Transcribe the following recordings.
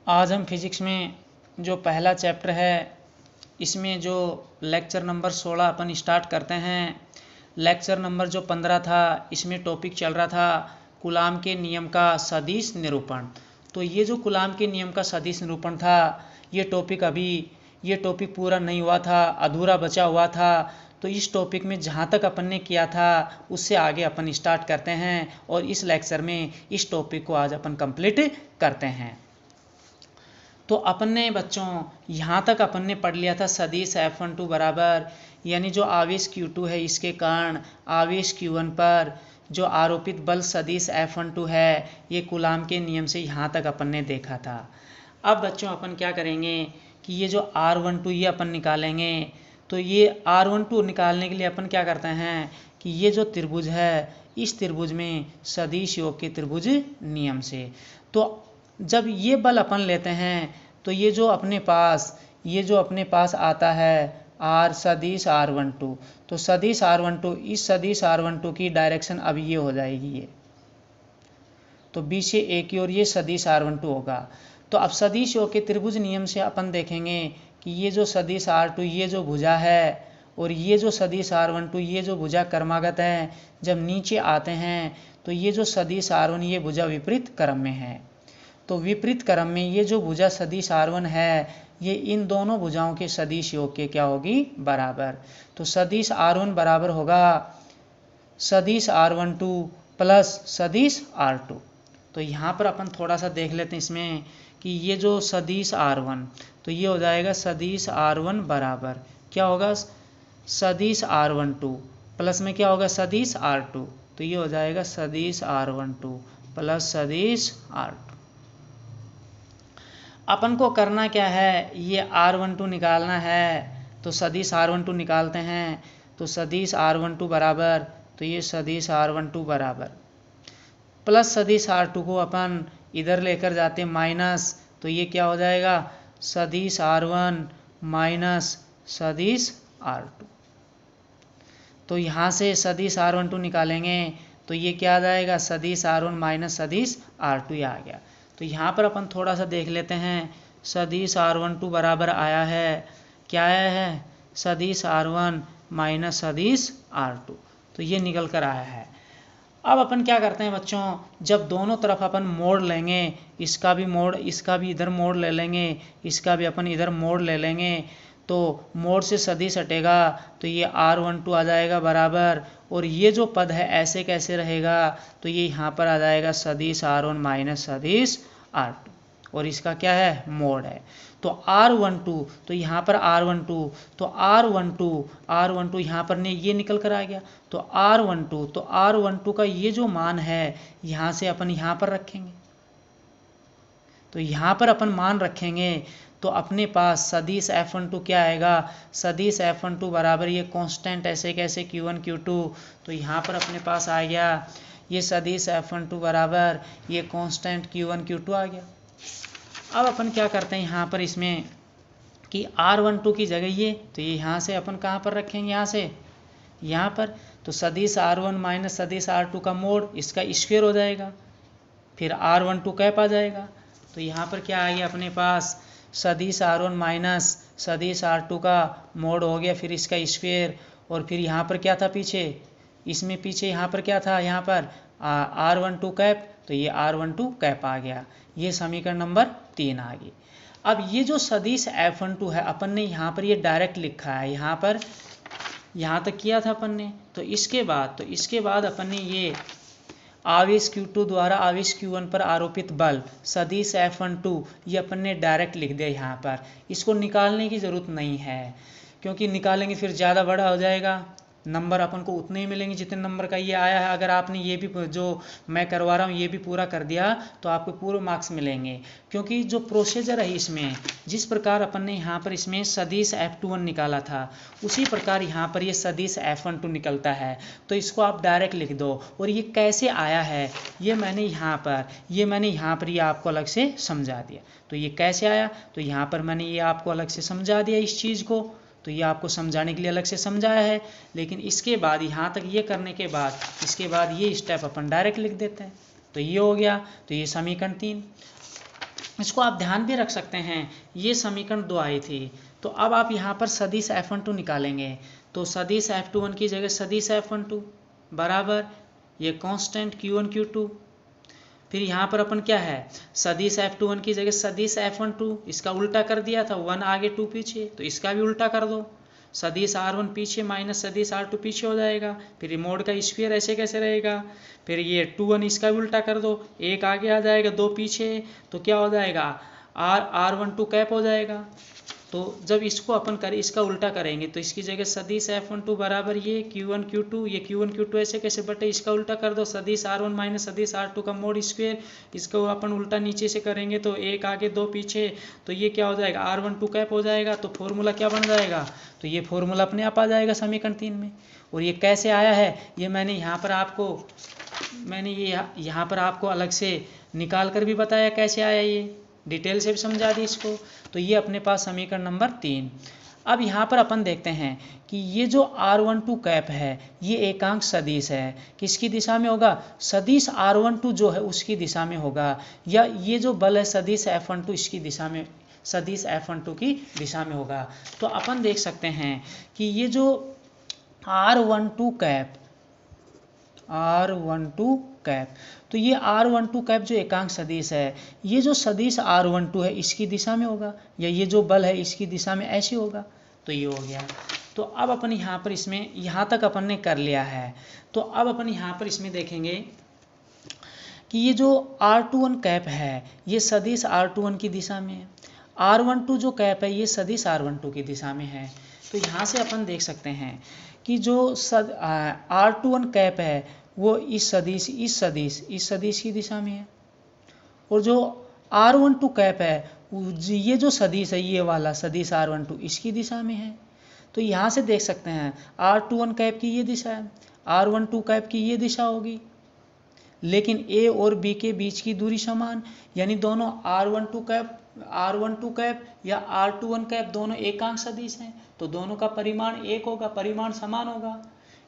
आज हम फिज़िक्स में जो पहला चैप्टर है इसमें जो लेक्चर नंबर 16 अपन स्टार्ट करते हैं। लेक्चर नंबर जो 15 था इसमें टॉपिक चल रहा था कूलाम के नियम का सदिश निरूपण। तो ये जो कूलाम के नियम का सदिश निरूपण था ये टॉपिक पूरा नहीं हुआ था, अधूरा बचा हुआ था। तो इस टॉपिक में जहाँ तक अपन ने किया था उससे आगे अपन स्टार्ट करते हैं और इस लेक्चर में इस टॉपिक को आज अपन कंप्लीट करते हैं। तो अपन ने बच्चों यहाँ तक अपन ने पढ़ लिया था सदिश F12 बराबर, यानी जो आवेश Q2 है इसके कारण आवेश Q1 पर जो आरोपित बल सदिश F12 है ये कूलाम के नियम से यहाँ तक अपन ने देखा था। अब बच्चों अपन क्या करेंगे कि ये जो R12 ये अपन निकालेंगे। तो ये R12 निकालने के लिए अपन क्या करते हैं कि ये जो त्रिभुज है इस त्रिभुज में सदिश योग के त्रिभुज नियम से तो जब ये बल अपन लेते हैं तो ये जो अपने पास आता है R सदिश R12, तो सदिश R12 इस सदिश R12 की डायरेक्शन अब ये हो जाएगी ये, तो बी से ए की ओर ये सदिश R12 होगा। तो अब सदिश योग के त्रिभुज नियम से अपन देखेंगे कि ये जो सदिश R2 ये जो भुजा है और ये जो सदिश R12 ये जो भुजा क्रमागत है, जब नीचे आते हैं तो ये जो सदिश R1 ये भुजा विपरीत क्रम में है। तो विपरीत क्रम में ये जो भुजा सदिश R1 है ये इन दोनों भुजाओं के सदिश योग के क्या होगी बराबर। तो सदिश R1 बराबर होगा सदिश R12 प्लस सदिश R2। तो यहाँ पर अपन थोड़ा सा देख लेते हैं इसमें कि ये जो सदिश R1 तो ये हो जाएगा सदिश R1 बराबर क्या होगा सदिश R12 प्लस में क्या होगा सदिश R2, तो ये हो जाएगा सदिश R12 प्लस सदिश R2। अपन को करना क्या है, ये R12 निकालना है तो सदिश R12 निकालते हैं। तो सदिश R12 बराबर तो ये सदिश R12 बराबर प्लस सदिश R2 को अपन इधर लेकर जाते हैं माइनस, तो ये क्या हो जाएगा सदिश R1 माइनस सदिश R2। तो यहाँ से सदिश R12 निकालेंगे तो ये क्या आ जाएगा सदिश R1 माइनस सदिश R2 ये आ गया। तो यहाँ पर अपन थोड़ा सा देख लेते हैं सदिश R12 बराबर आया है क्या आया है सदिश R1 माइनस सदिश R2, तो ये निकल कर आया है। अब अपन क्या करते हैं बच्चों, जब दोनों तरफ अपन मोड़ लेंगे, इसका भी इधर मोड़ ले लेंगे, इसका भी अपन इधर मोड़ ले लेंगे, तो मोड़ से सदिश हटेगा तो ये R12 आ जाएगा बराबर, और ये जो पद है ऐसे कैसे रहेगा तो ये यहाँ पर आ जाएगा सदिश R1 माइनस सदिश R2, और इसका क्या है मोड़ है। तो R12 तो यहाँ पर R12 तो R12 यहाँ पर ने ये निकल कर आ गया। तो R12 का ये जो मान है यहाँ से अपन यहाँ पर रखेंगे, तो यहाँ पर अपन मान रखेंगे तो अपने पास सदिश F12 क्या आएगा सदिश F12 बराबर ये कांस्टेंट ऐसे कैसे Q1 Q2, तो यहाँ पर अपने पास आ गया ये सदिश F12 बराबर ये कांस्टेंट Q1 Q2 आ गया। अब अपन क्या करते हैं यहाँ पर इसमें कि R12 की जगह ये, तो ये यहाँ से अपन कहाँ पर रखेंगे यहाँ से यहाँ पर, तो सदिश R1 माइनस सदिश R2 का मोड़ इसका स्क्वायर हो जाएगा, फिर R12 कैप आ जाएगा। तो यहाँ पर क्या आ गया अपने पास सदिश R1 माइनस सदिश R2 का मोड़ हो गया, फिर इसका स्क्वायर, और फिर यहाँ पर क्या था इसमें पीछे यहाँ पर क्या था यहाँ पर R12 कैप, तो ये R12 कैप आ गया। ये समीकरण नंबर 3 आ गई। अब ये जो सदिश F12 है अपन ने यहाँ पर ये डायरेक्ट लिखा है, यहाँ पर यहाँ तक किया था अपन ने। तो इसके बाद अपन ने ये आवेश Q2 द्वारा आवेश Q1 पर आरोपित बल सदिश F12 ये अपन ने डायरेक्ट लिख दिया यहाँ पर। इसको निकालने की ज़रूरत नहीं है, क्योंकि निकालेंगे फिर ज़्यादा बड़ा हो जाएगा, नंबर अपन को उतने ही मिलेंगे जितने नंबर का ये आया है। अगर आपने ये भी जो मैं करवा रहा हूँ ये भी पूरा कर दिया तो आपको पूरे मार्क्स मिलेंगे, क्योंकि जो प्रोसीजर है इसमें जिस प्रकार अपन ने यहाँ पर इसमें सदिश F21 निकाला था उसी प्रकार यहाँ पर ये सदिश F12 निकलता है। तो इसको आप डायरेक्ट लिख दो, और ये कैसे आया है ये मैंने यहाँ पर ये आपको अलग से समझा दिया। तो ये कैसे आया तो यहाँ पर मैंने ये आपको अलग से समझा दिया इस चीज़ को, तो ये आपको समझाने के लिए अलग से समझाया है। लेकिन इसके बाद यहाँ तक ये करने के बाद इसके बाद ये स्टेप अपन डायरेक्ट लिख देते हैं। तो ये हो गया, तो ये समीकरण 3। इसको आप ध्यान भी रख सकते हैं, ये समीकरण 2 आई थी। तो अब आप यहाँ पर सदिश F12 निकालेंगे, तो सदिश F21 की जगह सदिश F12 बराबर ये कांस्टेंट Q1 Q2। फिर यहाँ पर अपन क्या है, सदिश F21 की जगह सदिश F12, इसका उल्टा कर दिया था, 1 आगे 2 पीछे, तो इसका भी उल्टा कर दो, सदिश R1 पीछे माइनस सदिश R2 पीछे हो जाएगा। फिर मोड का स्क्वायर ऐसे कैसे रहेगा, फिर ये 2 1 इसका भी उल्टा कर दो, 1 आगे आ जाएगा 2 पीछे, तो क्या हो जाएगा R12 कैप हो जाएगा। तो जब इसको अपन करें, इसका उल्टा करेंगे, तो इसकी जगह सदिश F12 बराबर ये Q1 Q2, ये Q1 Q2 ऐसे कैसे बटे, इसका उल्टा कर दो, सदिश R1 माइनस सदिश R2 का मोड स्क्वायर, इसको अपन उल्टा नीचे से करेंगे तो 1 आगे 2 पीछे, तो ये क्या हो जाएगा R12 कैप हो जाएगा। तो फॉर्मूला क्या बन जाएगा, तो ये फॉर्मूला अपने आप आ जाएगा समीकरण 3 में। और ये कैसे आया है, ये मैंने यहाँ पर आपको अलग से निकाल कर भी बताया कैसे आया, ये डिटेल से भी समझा दी इसको। तो ये अपने पास समीकरण नंबर 3। अब यहाँ पर अपन देखते हैं कि ये जो R12 कैप है ये एकांक सदिश है, किसकी दिशा में होगा, सदिश R12 जो है उसकी दिशा में होगा, या ये जो बल है सदिश F12 इसकी दिशा में, सदिश F12 की दिशा में होगा। तो अपन देख सकते हैं कि ये जो R12 कैप, तो ये R12 कैप जो एकांक सदिश है, ये जो सदिश R12 है इसकी दिशा में होगा, या ये जो बल है इसकी दिशा में ऐसे होगा। तो ये हो गया। तो अब अपन यहाँ पर इसमें, यहाँ तक अपन ने कर लिया है। तो अब अपन यहाँ पर इसमें देखेंगे कि ये जो R21 कैप है ये सदिश R21 की दिशा में है, R12 जो कैप है ये सदिश R12 की दिशा में है। तो यहाँ से अपन देख सकते हैं कि जो R21 कैप है वो इस सदिश की दिशा में है, और जो R12 कैप है ये जो सदिश है, ये वाला सदिश R12 इसकी दिशा में है। तो यहाँ से देख सकते हैं R21 कैप की ये दिशा है, R12 कैप की ये दिशा होगी, लेकिन A और B के बीच की दूरी समान, यानी दोनों R12 कैप या R21 कैप दोनों एकांक सदिश हैं, तो दोनों का परिमाण एक होगा, परिमाण समान होगा।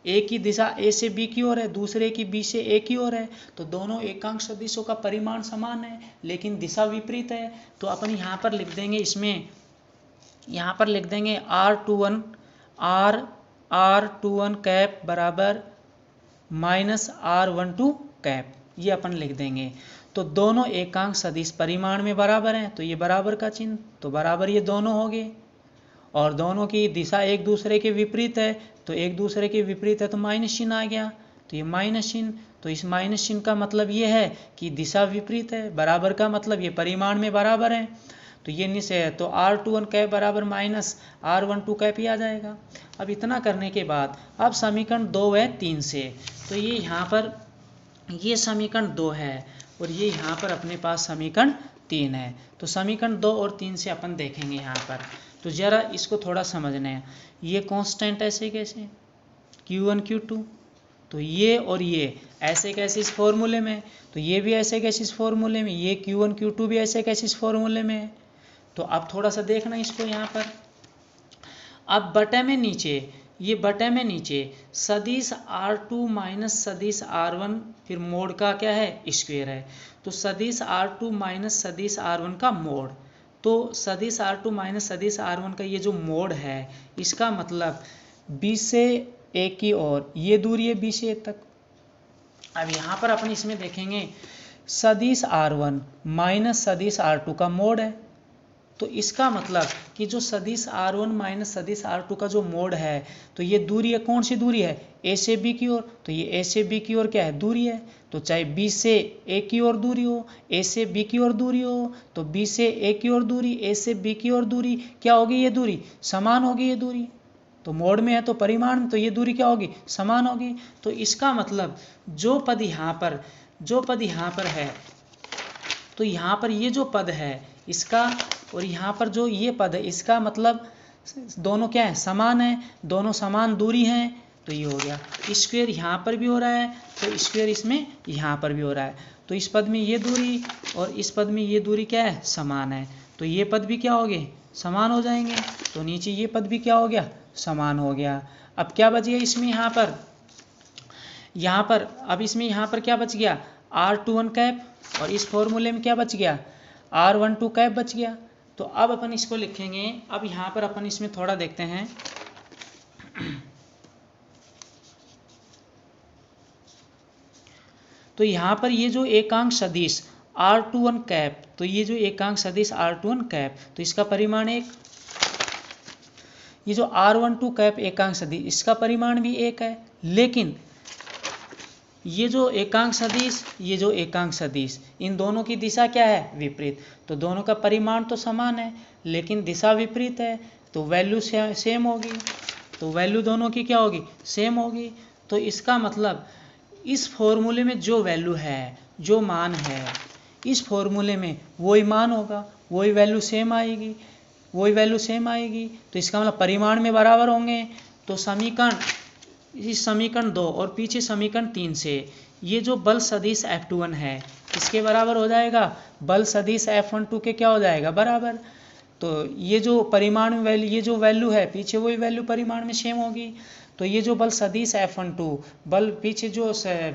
एक की दिशा A से B की ओर है, दूसरे की B से A की ओर है, तो दोनों एकांक सदिशों का परिमाण समान है, लेकिन दिशा विपरीत है। तो अपन यहाँ पर लिख देंगे, इसमें यहाँ पर लिख देंगे R21 कैप बराबर माइनस R12 कैप, ये अपन लिख देंगे। तो दोनों एकांक सदिश परिमाण में बराबर हैं, तो ये बराबर का चिन्ह, तो बराबर ये दोनों हो गए, और दोनों की दिशा एक दूसरे के विपरीत है, तो एक दूसरे के विपरीत है तो माइनस चिन्ह आ गया, तो ये माइनस चिन्ह, तो इस माइनस चिन्ह का मतलब ये है कि दिशा विपरीत है, बराबर का मतलब ये परिमाण में बराबर है, तो ये निश्चय है। तो R21 कैप बराबर माइनस R12 कैप ही आ जाएगा। अब इतना करने के बाद अब समीकरण 2 व 3 से, तो ये यहाँ पर ये समीकरण 2 है, और ये यहाँ पर अपने पास समीकरण 3 है। तो समीकरण 2 और 3 से अपन देखेंगे यहाँ पर, तो ज़रा इसको थोड़ा समझना है। ये कांस्टेंट ऐसे कैसे, Q1 Q2, तो ये और ये ऐसे कैसे इस फॉर्मूले में, तो ये भी ऐसे कैसे इस फॉर्मूले में, ये Q1 Q2 भी ऐसे कैसे इस फॉर्मूले में है। तो अब थोड़ा सा देखना इसको यहाँ पर, अब बटे में नीचे, ये बटे में नीचे सदिश R2 माइनस सदिश R1, फिर मोड का क्या है, स्क्वायर है, तो सदिश R2 माइनस सदिश R1 का मोड, तो सदिश R2 माइनस सदिश R1 का ये जो मोड है, इसका मतलब B से A की ओर ये दूरी है B से A तक। अब यहाँ पर अपन इसमें देखेंगे सदिश R1 माइनस सदिश R2 का मोड है, तो इसका मतलब कि जो सदिश R1 माइनस सदिश R2 का जो मोड है, तो ये दूरी है, कौन सी दूरी है, A से B की ओर, तो ये A से B की ओर क्या है, दूरी है। तो चाहे B से A की ओर दूरी हो, A से B की ओर दूरी हो, तो B से A की ओर दूरी, A से B की ओर दूरी क्या होगी, ये दूरी समान होगी, ये दूरी तो मोड में है तो परिमाण में, तो ये दूरी क्या होगी, समान होगी। तो इसका मतलब जो पद यहाँ पर है, तो यहाँ पर ये जो पद है इसका, और यहाँ पर जो ये पद है इसका मतलब दोनों क्या है, समान है, दोनों समान दूरी हैं, तो ये हो गया। स्क्वायर यहाँ पर भी हो रहा है, तो स्क्वायर इसमें यहाँ पर भी हो रहा है, तो इस पद में ये दूरी और इस पद में ये दूरी क्या है, समान है, तो ये पद भी क्या हो गए, समान हो जाएंगे। तो नीचे ये पद भी क्या हो गया, समान हो गया। अब क्या बच गया इसमें, यहाँ पर अब इसमें यहाँ पर क्या बच गया, R21 कैप, और इस फॉर्मूले में क्या बच गया, R12 कैप बच गया। तो अब अपन इसको लिखेंगे। अब यहाँ पर अपन इसमें थोड़ा देखते हैं। तो यहाँ पर ये जो एकांक सदिश R21 कैप, तो ये जो एकांक सदिश R21 कैप, तो इसका परिमाण 1। ये जो R12 कैप एकांक सदिश, इसका परिमाण भी 1 है। लेकिन ये जो एकांक सदिश, ये जो एकांक सदिश, इन दोनों की दिशा क्या है? विपरीत। तो दोनों का परिमाण तो समान है लेकिन दिशा विपरीत है, तो वैल्यू सेम होगी। तो वैल्यू दोनों की क्या होगी? सेम होगी। तो इसका मतलब इस फॉर्मूले में जो वैल्यू है, जो मान है, इस फॉर्मूले में वही मान होगा, वही वैल्यू सेम आएगी, वही वैल्यू सेम आएगी। तो इसका मतलब परिमाण में बराबर होंगे। तो समीकरण, इस समीकरण 2 और पीछे समीकरण 3 से ये जो बल सदिश F21 है इसके बराबर हो जाएगा, बल सदिश F12 के क्या हो जाएगा? बराबर। तो ये जो परिमाण में वैल्यू, ये जो वैल्यू है पीछे वही वैल्यू परिमाण में सेम होगी। तो ये जो बल सदिश F12, बल पीछे जो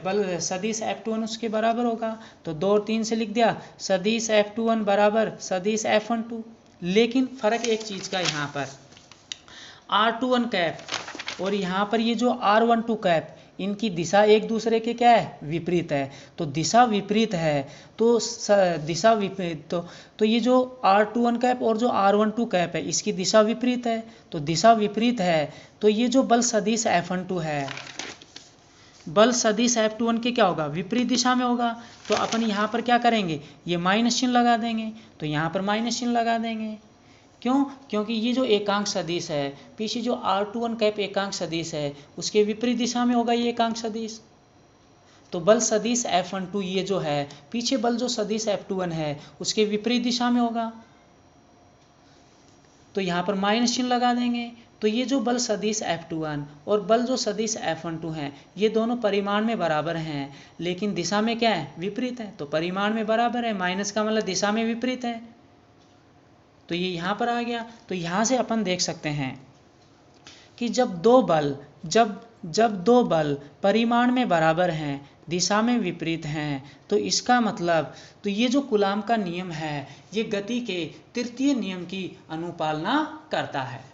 बल सदिश F21 उसके बराबर होगा। तो 2 और 3 से लिख दिया, सदिश F21 बराबर सदिश F12। लेकिन फर्क एक चीज़ का, यहाँ पर R21 कैप और यहाँ पर ये जो R12 कैप, इनकी दिशा एक दूसरे के क्या है? विपरीत है। तो दिशा विपरीत है तो दिशा विपरीत, तो ये जो R21 कैप और जो R12 कैप है इसकी दिशा विपरीत है। तो दिशा विपरीत है तो ये जो बल सदिश F12 है, बल सदिश F21 के क्या होगा? विपरीत दिशा में होगा। तो अपन यहाँ पर क्या करेंगे? ये माइनस चिन्ह लगा देंगे। तो यहाँ पर माइनस चिन्ह लगा देंगे। क्यों? क्योंकि ये जो एकांक सदिश है, पीछे जो R21 कैप एकांक सदिश है उसके विपरीत दिशा में होगा ये एकांक सदिश। तो बल सदिश F12 ये जो है, पीछे बल जो सदिश F21 है उसके विपरीत दिशा में होगा। तो यहाँ पर माइनस चिन्ह लगा देंगे। तो ये जो बल सदिश F21 और बल जो सदिश F12 हैं ये दोनों परिमाण में बराबर हैं लेकिन दिशा में क्या है? विपरीत है। तो परिमाण में बराबर है, माइनस का मतलब दिशा में विपरीत है। तो ये यहाँ पर आ गया। तो यहाँ से अपन देख सकते हैं कि जब दो बल परिमाण में बराबर हैं, दिशा में विपरीत हैं, तो इसका मतलब, तो ये जो कूलाम का नियम है ये गति के तृतीय नियम की अनुपालना करता है।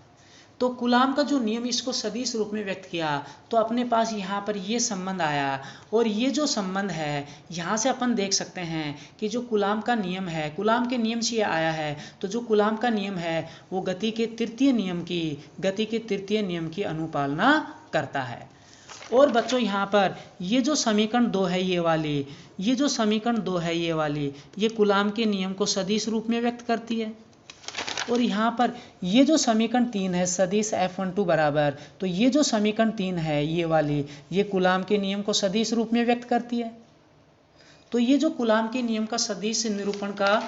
तो कूलाम का जो नियम, इसको सदिश रूप में व्यक्त किया तो अपने पास यहाँ पर ये संबंध आया। और ये जो संबंध है यहाँ से अपन देख सकते हैं कि जो कूलाम का नियम है, कूलाम के नियम से ये आया है। तो जो कूलाम का नियम है वो गति के तृतीय नियम की अनुपालना करता है। और बच्चों यहाँ पर ये जो समीकरण 2 है ये वाली, ये कूलाम के नियम को सदिश रूप में व्यक्त करती है। और यहाँ पर ये जो समीकरण 3 है सदिश F12 बराबर, तो ये जो समीकरण 3 है ये वाली, ये कूलाम के नियम को सदिश रूप में व्यक्त करती है। तो ये जो कूलाम के नियम का सदिश निरूपण का,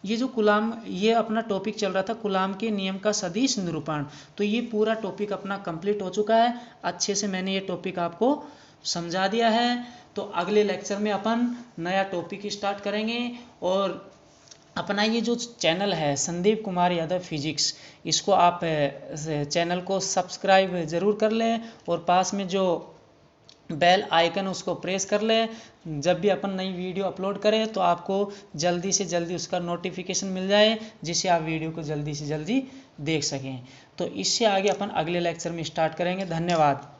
ये जो कूलाम, ये अपना टॉपिक चल रहा था कूलाम के नियम का सदिश निरूपण, तो ये पूरा टॉपिक अपना कंप्लीट हो चुका है। अच्छे से मैंने ये टॉपिक आपको समझा दिया है। तो अगले लेक्चर में अपन नया टॉपिक स्टार्ट करेंगे। और अपना ये जो चैनल है संदीप कुमार यादव फिजिक्स, इसको आप चैनल को सब्सक्राइब ज़रूर कर लें और पास में जो बेल आइकन उसको प्रेस कर लें। जब भी अपन नई वीडियो अपलोड करें तो आपको जल्दी से जल्दी उसका नोटिफिकेशन मिल जाए, जिससे आप वीडियो को जल्दी से जल्दी देख सकें। तो इससे आगे अपन अगले लेक्चर में स्टार्ट करेंगे। धन्यवाद।